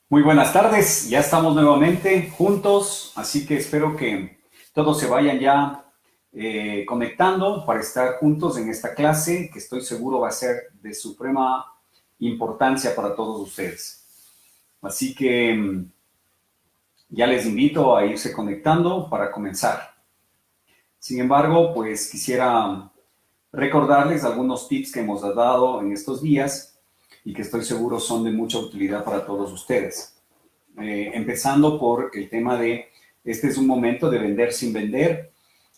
Muy buenas tardes, ya estamos nuevamente juntos, así que espero que todos se vayan ya conectando para estar juntos en esta clase que estoy seguro va a ser de suprema importancia para todos ustedes. Así que ya les invito a irse conectando para comenzar. Sin embargo, pues quisiera recordarles algunos tips que hemos dado en estos días y que estoy seguro son de mucha utilidad para todos ustedes. Empezando por el tema de, este es un momento de vender sin vender,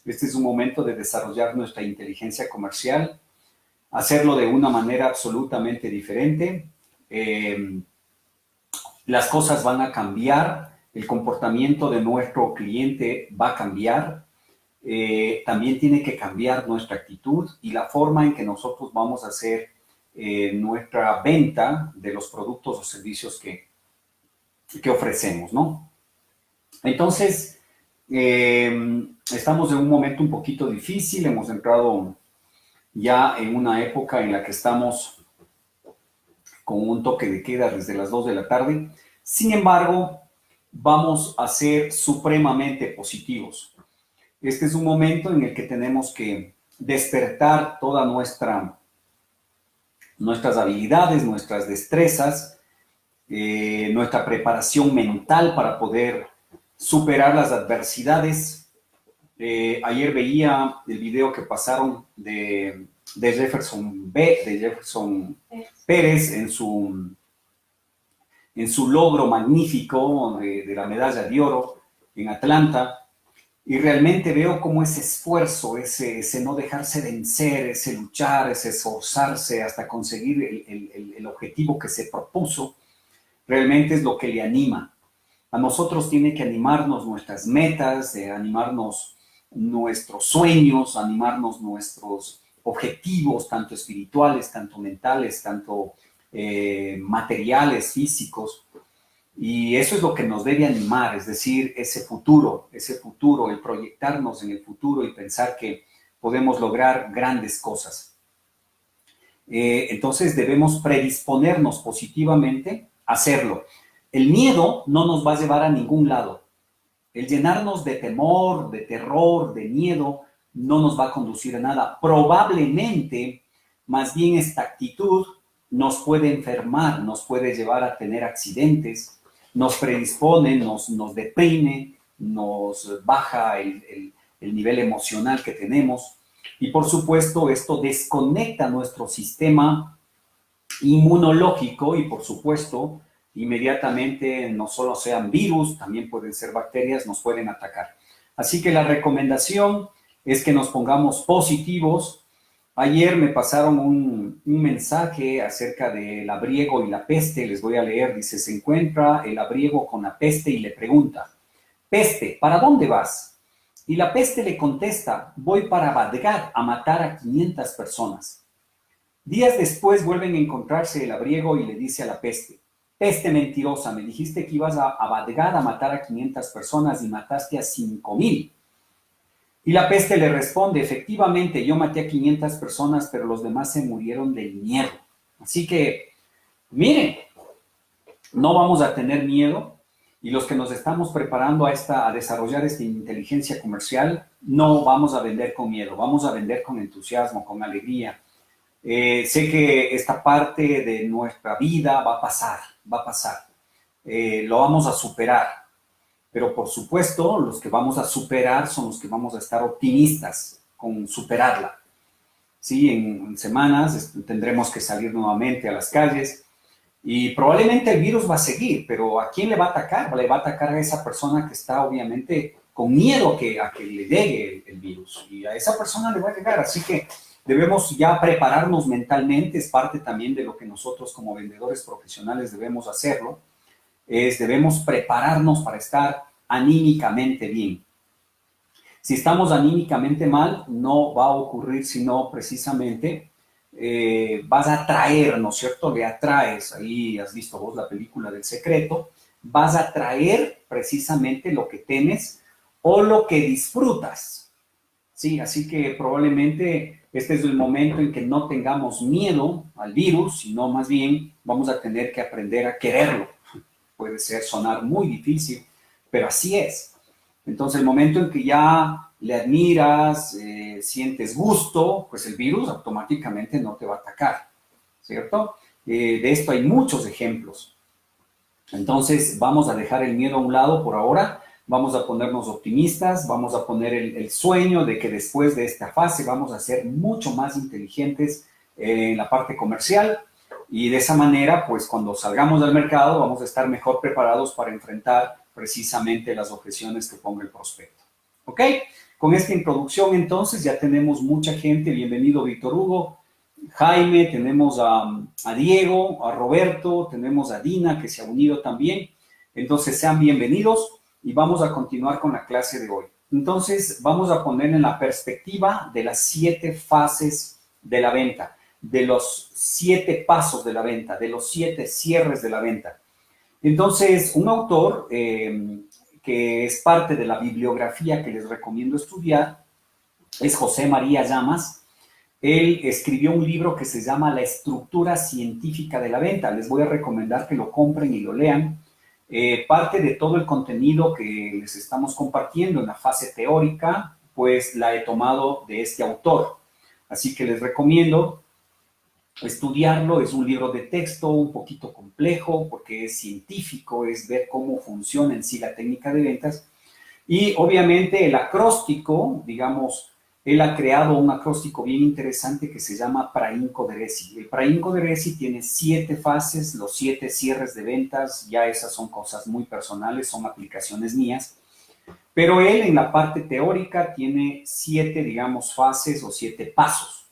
este es un momento de desarrollar nuestra inteligencia comercial, hacerlo de una manera absolutamente diferente. Las cosas van a cambiar, el comportamiento de nuestro cliente va a cambiar, también tiene que cambiar nuestra actitud y la forma en que nosotros vamos a hacer nuestra venta de los productos o servicios que ofrecemos, ¿no? Entonces, estamos en un momento un poquito difícil, hemos entrado ya en una época en la que estamos con un toque de queda desde las 2 de la tarde. Sin embargo, vamos a ser supremamente positivos. Este es un momento en el que tenemos que despertar toda nuestras habilidades, nuestras destrezas, nuestra preparación mental para poder superar las adversidades. Ayer veía el video que pasaron de Jefferson Pérez en su logro magnífico de la medalla de oro en Atlanta. Y realmente veo cómo ese esfuerzo, ese no dejarse vencer, ese luchar, ese esforzarse hasta conseguir el objetivo que se propuso, realmente es lo que le anima. A nosotros tiene que animarnos nuestras metas, animarnos nuestros sueños, animarnos nuestros objetivos, tanto espirituales, tanto mentales, tanto materiales, físicos. Y eso es lo que nos debe animar, es decir, ese futuro, el proyectarnos en el futuro y pensar que podemos lograr grandes cosas. Entonces debemos predisponernos positivamente a hacerlo. El miedo no nos va a llevar a ningún lado. El llenarnos de temor, de terror, de miedo, no nos va a conducir a nada. Probablemente, más bien esta actitud nos puede enfermar, nos puede llevar a tener accidentes, nos predispone, nos deprime, nos baja el nivel emocional que tenemos. Y por supuesto, esto desconecta nuestro sistema inmunológico y por supuesto, inmediatamente no solo sean virus, también pueden ser bacterias, nos pueden atacar. Así que la recomendación es que nos pongamos positivos. Ayer me pasaron un mensaje acerca del labriego y la peste, les voy a leer, dice, se encuentra el labriego con la peste y le pregunta, peste, ¿para dónde vas? Y la peste le contesta, voy para Bagdad a matar a 500 personas. Días después vuelven a encontrarse el labriego y le dice a la peste, peste mentirosa, me dijiste que ibas a Bagdad a matar a 500 personas y mataste a 5,000. Y la peste le responde, efectivamente, yo maté a 500 personas, pero los demás se murieron del miedo. Así que, miren, no vamos a tener miedo y los que nos estamos preparando a desarrollar esta inteligencia comercial, no vamos a vender con miedo, vamos a vender con entusiasmo, con alegría. Sé que esta parte de nuestra vida va a pasar, lo vamos a superar, pero por supuesto los que vamos a superar son los que vamos a estar optimistas con superarla. Sí, en semanas tendremos que salir nuevamente a las calles y probablemente el virus va a seguir, pero ¿a quién le va a atacar? Le va a atacar a esa persona que está obviamente con miedo a que le llegue el virus y a esa persona le va a llegar, así que debemos ya prepararnos mentalmente, es parte también de lo que nosotros como vendedores profesionales debemos hacerlo, debemos prepararnos para estar anímicamente bien. Si estamos anímicamente mal, no va a ocurrir sino precisamente vas a atraer, ¿no es cierto? Le atraes, ahí has visto vos la película del secreto, vas a atraer precisamente lo que temes o lo que disfrutas. Sí, así que probablemente este es el momento en que no tengamos miedo al virus, sino más bien vamos a tener que aprender a quererlo. puede sonar muy difícil, pero así es. Entonces, el momento en que ya le admiras, sientes gusto, pues el virus automáticamente no te va a atacar, ¿cierto? De esto hay muchos ejemplos. Entonces, vamos a dejar el miedo a un lado por ahora, vamos a ponernos optimistas, vamos a poner el sueño de que después de esta fase vamos a ser mucho más inteligentes en la parte comercial y de esa manera, pues cuando salgamos al mercado vamos a estar mejor preparados para enfrentar precisamente las objeciones que ponga el prospecto. ¿Ok? Con esta introducción entonces ya tenemos mucha gente. Bienvenido Víctor Hugo, Jaime, tenemos a Diego, a Roberto, tenemos a Dina que se ha unido también. Entonces sean bienvenidos y vamos a continuar con la clase de hoy. Entonces vamos a poner en la perspectiva de las 7 fases de la venta, de los 7 pasos de la venta, de los 7 cierres de la venta. Entonces, un autor que es parte de la bibliografía que les recomiendo estudiar es José María Llamas. Él escribió un libro que se llama La estructura científica de la venta. Les voy a recomendar que lo compren y lo lean. Parte de todo el contenido que les estamos compartiendo en la fase teórica, pues la he tomado de este autor. Así que les recomiendo estudiarlo. Es un libro de texto un poquito complejo porque es científico, es ver cómo funciona en sí la técnica de ventas. Y obviamente el acróstico, digamos, él ha creado un acróstico bien interesante que se llama Prainco de Resi. El Prainco de Resi tiene 7 fases, los 7 cierres de ventas, ya esas son cosas muy personales, son aplicaciones mías. Pero él en la parte teórica tiene 7, digamos, fases o 7 pasos.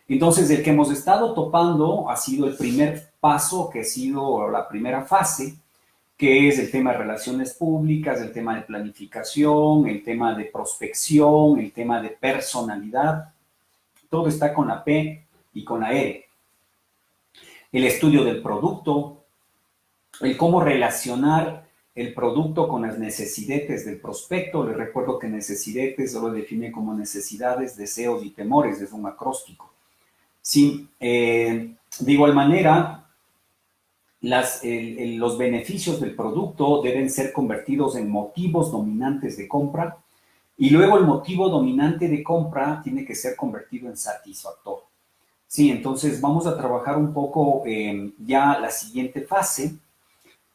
Entonces, el que hemos estado topando ha sido el primer paso, que ha sido la primera fase, que es el tema de relaciones públicas, el tema de planificación, el tema de prospección, el tema de personalidad. Todo está con la P y con la E. El estudio del producto, el cómo relacionar el producto con las necesidades del prospecto. Les recuerdo que necesidades lo define como necesidades, deseos y temores, es un acróstico. Sí, de igual manera, los beneficios del producto deben ser convertidos en motivos dominantes de compra y luego el motivo dominante de compra tiene que ser convertido en satisfactor. Sí, entonces vamos a trabajar un poco ya la siguiente fase.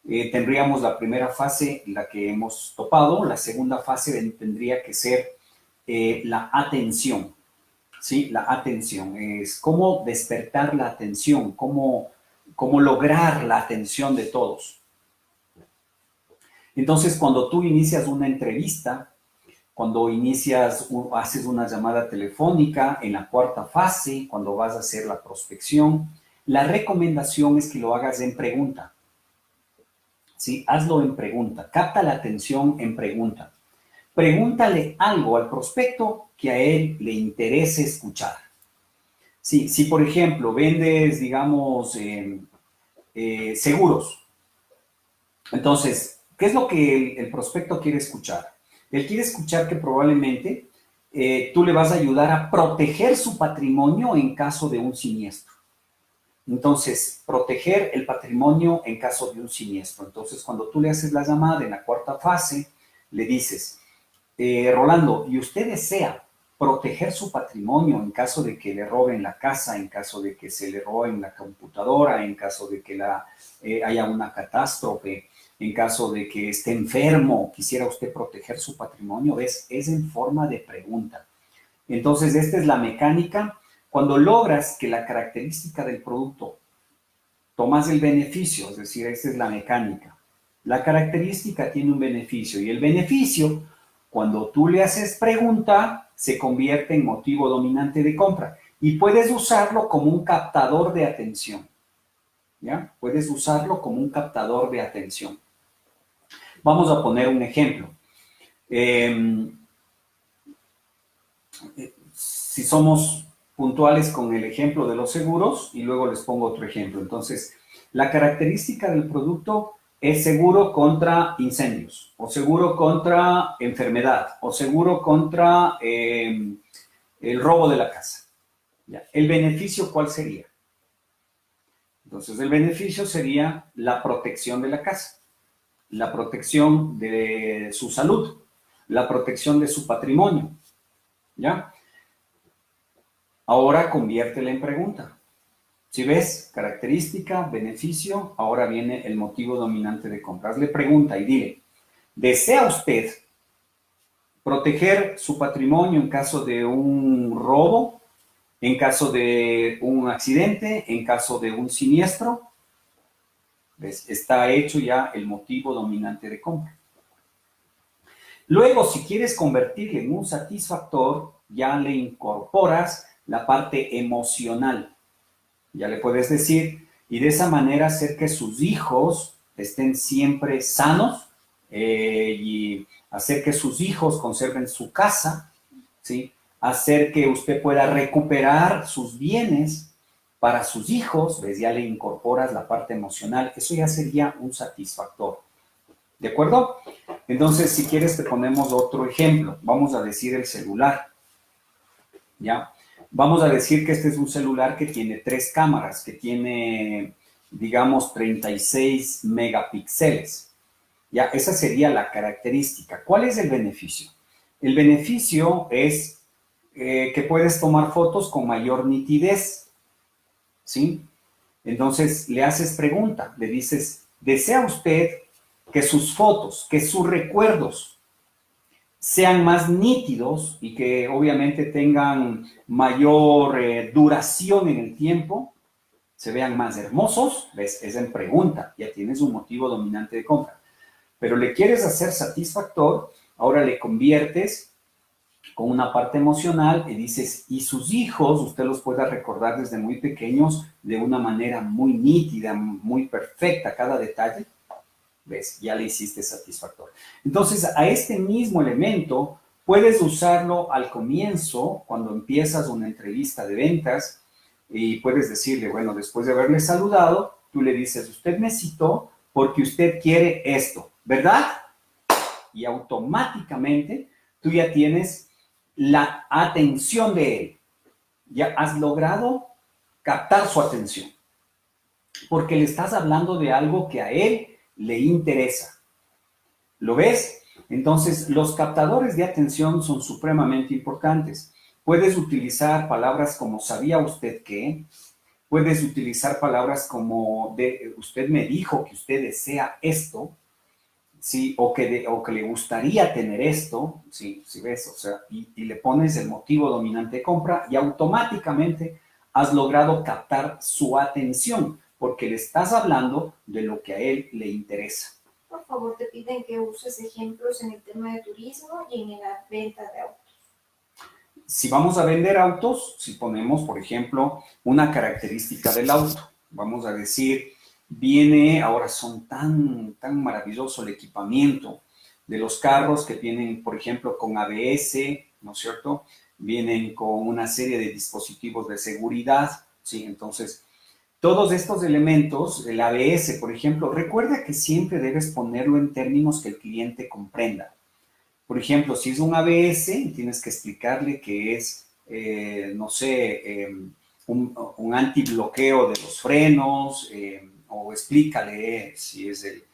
Tendríamos la primera fase, la que hemos topado. La segunda fase tendría que ser la atención. Sí, la atención es cómo despertar la atención, cómo lograr la atención de todos. Entonces, cuando tú inicias una entrevista, cuando haces una llamada telefónica en la cuarta fase, cuando vas a hacer la prospección, la recomendación es que lo hagas en pregunta. Sí, hazlo en pregunta, capta la atención en pregunta. Pregúntale algo al prospecto que a él le interese escuchar. Sí, si por ejemplo vendes, digamos, seguros, entonces, ¿qué es lo que el prospecto quiere escuchar? Él quiere escuchar que probablemente tú le vas a ayudar a proteger su patrimonio en caso de un siniestro. Entonces, proteger el patrimonio en caso de un siniestro. Entonces, cuando tú le haces la llamada en la cuarta fase, le dices, Rolando, ¿y usted desea proteger su patrimonio en caso de que le roben la casa, en caso de que se le roben la computadora, en caso de que haya una catástrofe, en caso de que esté enfermo? ¿Quisiera usted proteger su patrimonio? Es en forma de pregunta. Entonces, esta es la mecánica. Cuando logras que la característica del producto, tomas el beneficio, es decir, esta es la mecánica. La característica tiene un beneficio y el beneficio, cuando tú le haces pregunta, se convierte en motivo dominante de compra y puedes usarlo como un captador de atención. ¿Ya? Puedes usarlo como un captador de atención. Vamos a poner un ejemplo. Si somos puntuales con el ejemplo de los seguros y luego les pongo otro ejemplo. Entonces, la característica del producto es seguro contra incendios, o seguro contra enfermedad, o seguro contra el robo de la casa. ¿Ya? ¿El beneficio cuál sería? Entonces, el beneficio sería la protección de la casa, la protección de su salud, la protección de su patrimonio, ¿ya? Ahora conviértela en pregunta. Si ves, característica, beneficio, ahora viene el motivo dominante de compra. Hazle pregunta y dile, ¿desea usted proteger su patrimonio en caso de un robo, en caso de un accidente, en caso de un siniestro? ¿Ves? Está hecho ya el motivo dominante de compra. Luego, si quieres convertirle en un satisfactor, ya le incorporas la parte emocional. Ya le puedes decir, y de esa manera hacer que sus hijos estén siempre sanos y hacer que sus hijos conserven su casa, ¿sí? Hacer que usted pueda recuperar sus bienes para sus hijos, ¿ves? Ya le incorporas la parte emocional, eso ya sería un satisfactor. ¿De acuerdo? Entonces, si quieres, te ponemos otro ejemplo. Vamos a decir el celular, ¿ya? Vamos a decir que este es un celular que tiene 3 cámaras, que tiene, digamos, 36 megapíxeles. Ya, esa sería la característica. ¿Cuál es el beneficio? El beneficio es que puedes tomar fotos con mayor nitidez, ¿sí? Entonces, le haces pregunta, le dices, ¿desea usted que sus fotos, que sus recuerdos sean más nítidos y que obviamente tengan mayor duración en el tiempo, se vean más hermosos? ¿Ves? Es en pregunta, ya tienes un motivo dominante de compra. Pero le quieres hacer satisfactor, ahora le conviertes con una parte emocional y dices, y sus hijos, usted los pueda recordar desde muy pequeños de una manera muy nítida, muy perfecta, cada detalle. ¿Ves? Ya le hiciste satisfactor. Entonces, a este mismo elemento puedes usarlo al comienzo, cuando empiezas una entrevista de ventas, y puedes decirle, bueno, después de haberle saludado, tú le dices, usted me citó porque usted quiere esto, ¿verdad? Y automáticamente tú ya tienes la atención de él. Ya has logrado captar su atención, porque le estás hablando de algo que a él le interesa. ¿Lo ves? Entonces, los captadores de atención son supremamente importantes. Puedes utilizar palabras como ¿sabía usted qué? Puedes utilizar palabras como usted me dijo que usted desea esto, ¿sí? O que le gustaría tener esto, ¿sí? ¿Sí ves? O sea, y le pones el motivo dominante de compra y automáticamente has logrado captar su atención porque le estás hablando de lo que a él le interesa. Por favor, te piden que uses ejemplos en el tema de turismo y en la venta de autos. Si vamos a vender autos, si ponemos, por ejemplo, una característica del auto, vamos a decir, ahora son tan maravilloso el equipamiento de los carros que vienen, por ejemplo, con ABS, ¿no es cierto? Vienen con una serie de dispositivos de seguridad, ¿sí? Entonces, todos estos elementos, el ABS, por ejemplo, recuerda que siempre debes ponerlo en términos que el cliente comprenda. Por ejemplo, si es un ABS, tienes que explicarle que es, no sé, un antibloqueo de los frenos, o explícale si es el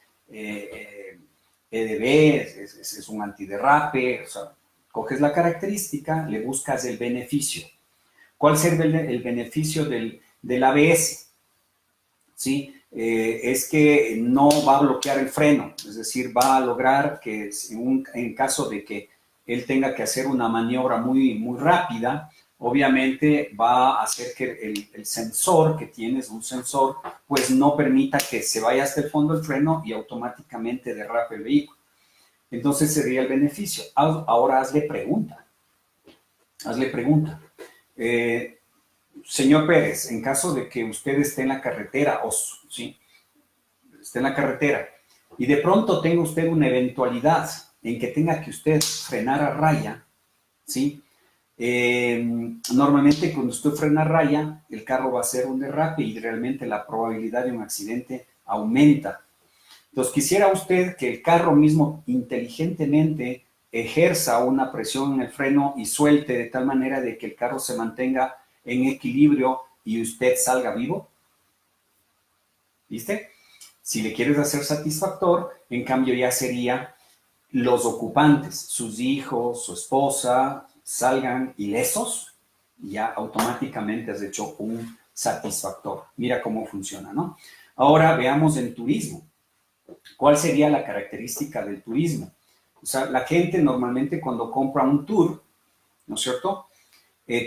EDB, es un antiderrape, o sea, coges la característica, le buscas el beneficio. ¿Cuál sería el beneficio del ABS? ¿Sí? Es que no va a bloquear el freno, es decir, va a lograr que en caso de que él tenga que hacer una maniobra muy rápida, obviamente va a hacer que el sensor que tienes, un sensor, pues no permita que se vaya hasta el fondo del freno y automáticamente derrape el vehículo. Entonces sería el beneficio. Ahora hazle pregunta. Hazle pregunta. Señor Pérez, en caso de que usted esté en la carretera, sí, esté en la carretera y de pronto tenga usted una eventualidad en que tenga que usted frenar a raya, ¿sí? Normalmente cuando usted frena a raya, el carro va a hacer un derrape y realmente la probabilidad de un accidente aumenta. Entonces, quisiera usted que el carro mismo inteligentemente ejerza una presión en el freno y suelte de tal manera de que el carro se mantenga en equilibrio y usted salga vivo. ¿Viste? Si le quieres hacer satisfactor, en cambio ya sería los ocupantes, sus hijos, su esposa, salgan ilesos, ya automáticamente has hecho un satisfactor. Mira cómo funciona, ¿no? Ahora veamos en turismo. ¿Cuál sería la característica del turismo? O sea, la gente normalmente cuando compra un tour, ¿no es cierto?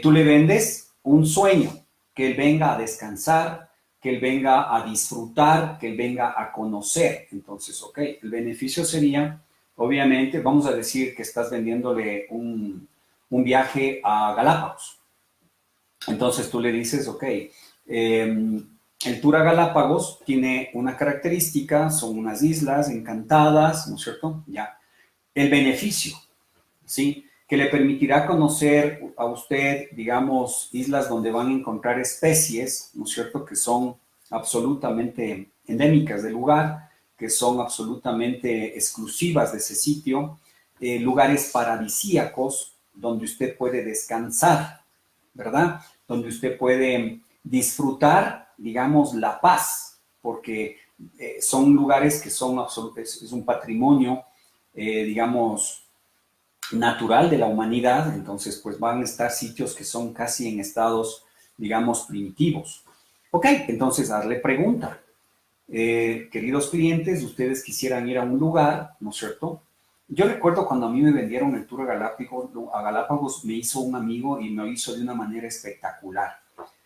Tú le vendes un sueño, que él venga a descansar, que él venga a disfrutar, que él venga a conocer. Entonces, ok, el beneficio sería, obviamente, vamos a decir que estás vendiéndole un viaje a Galápagos. Entonces tú le dices, ok, el tour a Galápagos tiene una característica, son unas islas encantadas, ¿no es cierto? Ya. El beneficio, ¿sí? Que le permitirá conocer a usted, digamos, islas donde van a encontrar especies, ¿no es cierto?, que son absolutamente endémicas del lugar, que son absolutamente exclusivas de ese sitio, lugares paradisíacos donde usted puede descansar, ¿verdad? Donde usted puede disfrutar, digamos, la paz, porque son lugares que son es un patrimonio, digamos, natural de la humanidad, entonces pues van a estar sitios que son casi en estados, digamos, primitivos. Ok, entonces darle pregunta. Queridos clientes, ustedes quisieran ir a un lugar, ¿no es cierto? Yo recuerdo cuando a mí me vendieron el tour a Galápagos, me hizo un amigo y me lo hizo de una manera espectacular,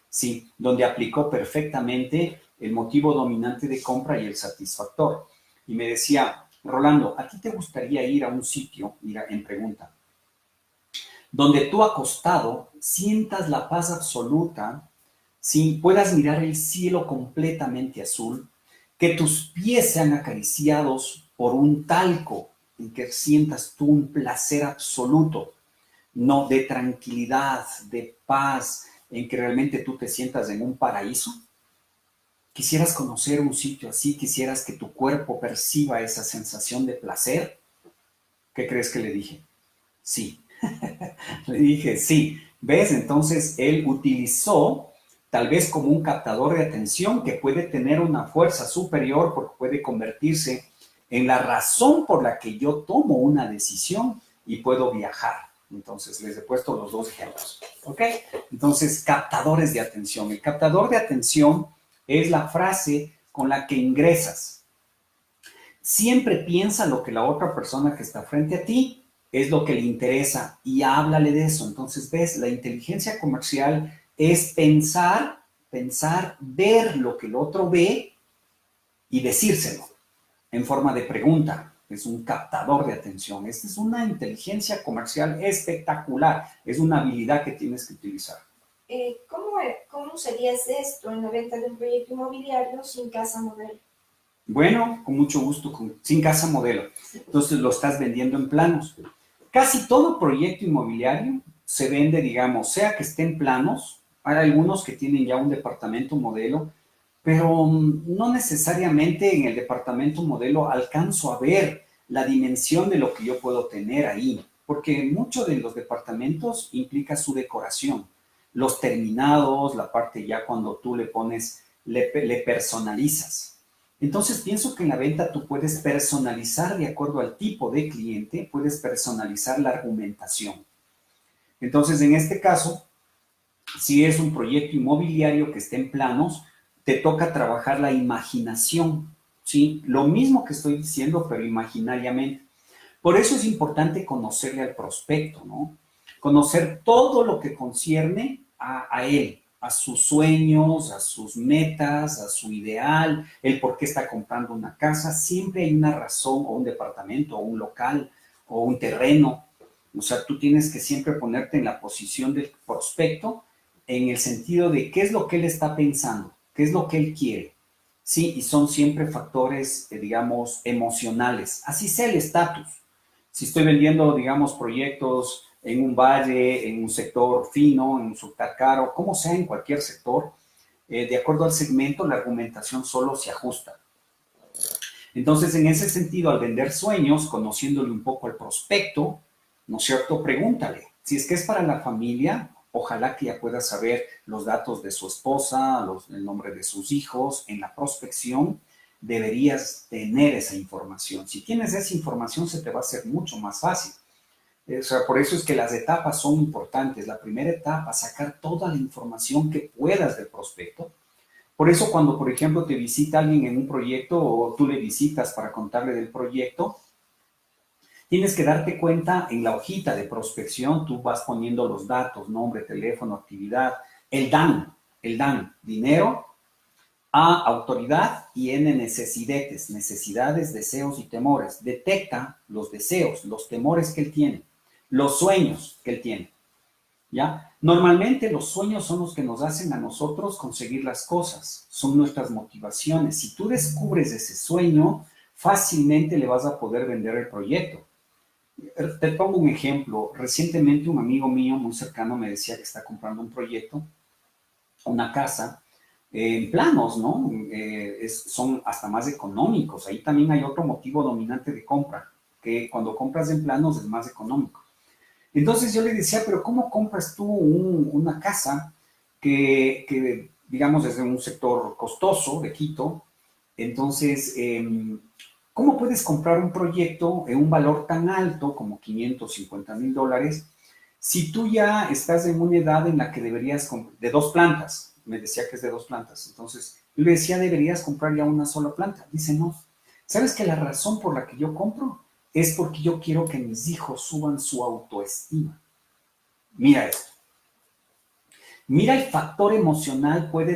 sí, donde aplicó perfectamente el motivo dominante de compra y el satisfactor. Y me decía, Rolando, ¿a ti te gustaría ir a un sitio, mira, en pregunta, donde tú acostado sientas la paz absoluta, si puedas mirar el cielo completamente azul, que tus pies sean acariciados por un talco y que sientas tú un placer absoluto, no de tranquilidad, de paz, en que realmente tú te sientas en un paraíso? ¿Quisieras conocer un sitio así? ¿Quisieras que tu cuerpo perciba esa sensación de placer? ¿Qué crees que le dije? Sí. Le dije, sí. ¿Ves? Entonces él utilizó tal vez como un captador de atención que puede tener una fuerza superior porque puede convertirse en la razón por la que yo tomo una decisión y puedo viajar. Entonces les he puesto los dos ejemplos. ¿Ok? Entonces, captadores de atención. El captador de atención es la frase con la que ingresas. Siempre piensa lo que la otra persona que está frente a ti es lo que le interesa y háblale de eso. Entonces, ves, la inteligencia comercial es pensar, ver lo que el otro ve y decírselo en forma de pregunta. Es un captador de atención. Esta es una inteligencia comercial espectacular. Es una habilidad que tienes que utilizar. ¿Cómo sería esto en la venta de un proyecto inmobiliario sin casa modelo? Bueno, con mucho gusto, sin casa modelo. Entonces lo estás vendiendo en planos. Casi todo proyecto inmobiliario se vende, digamos, sea que esté en planos, hay algunos que tienen ya un departamento modelo, pero no necesariamente en el departamento modelo alcanzo a ver la dimensión de lo que yo puedo tener ahí, porque mucho de los departamentos implica su decoración, los terminados, la parte ya cuando tú le pones, le personalizas. Entonces pienso que en la venta tú puedes personalizar de acuerdo al tipo de cliente, puedes personalizar la argumentación. Entonces, en este caso, si es un proyecto inmobiliario que esté en planos, te toca trabajar la imaginación, ¿sí? Lo mismo que estoy diciendo, pero imaginariamente. Por eso es importante conocerle al prospecto, ¿no? Conocer todo lo que concierne a él, a sus sueños, a sus metas, a su ideal, el por qué está comprando una casa. Siempre hay una razón, o un departamento, o un local, o un terreno. O sea, tú tienes que siempre ponerte en la posición del prospecto en el sentido de qué es lo que él está pensando, qué es lo que él quiere. Sí, y son siempre factores, digamos, emocionales. Así sea el estatus. Si estoy vendiendo, digamos, proyectos en un valle, en un sector fino, en un sector caro, como sea en cualquier sector, de acuerdo al segmento, la argumentación solo se ajusta. Entonces, en ese sentido, al vender sueños, conociéndole un poco al prospecto, ¿no es cierto? Pregúntale. Si es que es para la familia, ojalá que ya pueda saber los datos de su esposa, el nombre de sus hijos. En la prospección deberías tener esa información. Si tienes esa información, se te va a hacer mucho más fácil. O sea, por eso es que las etapas son importantes. La primera etapa, sacar toda la información que puedas del prospecto. Por eso cuando, por ejemplo, te visita alguien en un proyecto o tú le visitas para contarle del proyecto, tienes que darte cuenta en la hojita de prospección, tú vas poniendo los datos, nombre, teléfono, actividad, el DAN, dinero, A, autoridad, y N, necesidades, deseos y temores. Detecta los deseos, los temores que él tiene, los sueños que él tiene, ¿ya? Normalmente los sueños son los que nos hacen a nosotros conseguir las cosas, son nuestras motivaciones. Si tú descubres ese sueño, fácilmente le vas a poder vender el proyecto. Te pongo un ejemplo. Recientemente un amigo mío muy cercano me decía que está comprando un proyecto, una casa, en planos, ¿no? Son hasta más económicos. Ahí también hay otro motivo dominante de compra, que cuando compras en planos es más económico. Entonces yo le decía, pero ¿cómo compras tú una casa que, digamos, es de un sector costoso de Quito? Entonces, ¿cómo puedes comprar un proyecto en un valor tan alto como $550,000 si tú ya estás en una edad en la que deberías, de 2 plantas? Me decía que es de 2 plantas. Entonces, yo le decía, deberías comprar ya una sola planta. Dice, no. ¿Sabes que la razón por la que yo compro es porque yo quiero que mis hijos suban su autoestima? Mira esto. Mira, el factor emocional puede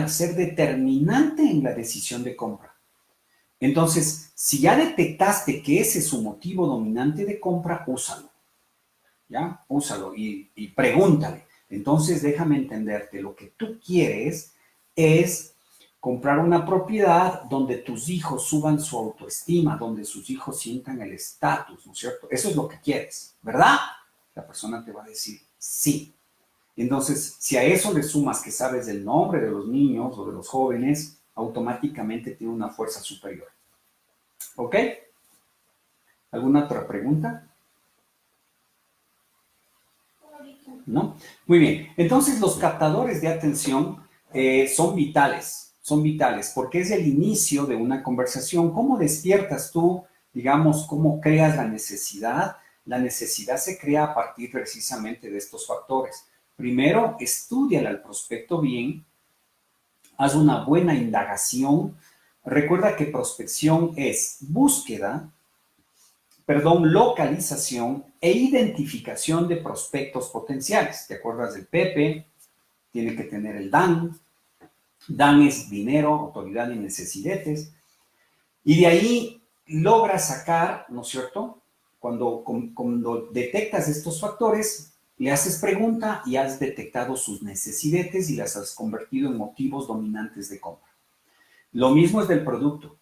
ser determinante en la decisión de compra. Entonces, si ya detectaste que ese es su motivo dominante de compra, úsalo. ¿Ya? Úsalo y pregúntale. Entonces, déjame entenderte, lo que tú quieres es comprar una propiedad donde tus hijos suban su autoestima, donde sus hijos sientan el estatus, ¿no es cierto? Eso es lo que quieres, ¿verdad? La persona te va a decir sí. Entonces, si a eso le sumas que sabes el nombre de los niños o de los jóvenes, automáticamente tiene una fuerza superior. ¿Ok? ¿Alguna otra pregunta? ¿No? Muy bien. Entonces, los captadores de atención son vitales, porque es el inicio de una conversación. ¿Cómo despiertas tú, digamos, cómo creas la necesidad? La necesidad se crea a partir precisamente de estos factores. Primero, estúdiala al prospecto bien, haz una buena indagación. Recuerda que prospección es localización e identificación de prospectos potenciales. ¿Te acuerdas del Pepe? Tiene que tener el DAN. DAN es dinero, autoridad y necesidades. Y de ahí logras sacar, ¿no es cierto? Cuando detectas estos factores, le haces pregunta y has detectado sus necesidades y las has convertido en motivos dominantes de compra. Lo mismo es del producto.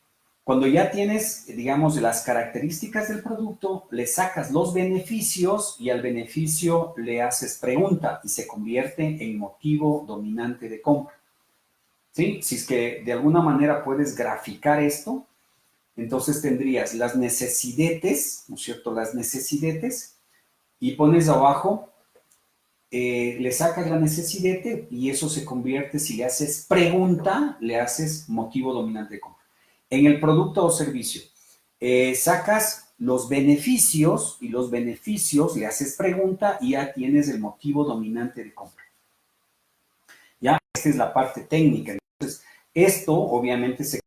Cuando ya tienes, digamos, las características del producto, le sacas los beneficios y al beneficio le haces pregunta y se convierte en motivo dominante de compra. ¿Sí? Si es que de alguna manera puedes graficar esto, entonces tendrías las necesidades, ¿no es cierto? Las necesidades y pones abajo, le sacas la necesidad y eso se convierte, si le haces pregunta, le haces motivo dominante de compra. En el producto o servicio, sacas los beneficios y los beneficios le haces pregunta y ya tienes el motivo dominante de compra. Ya, esta es la parte técnica. Entonces, esto obviamente se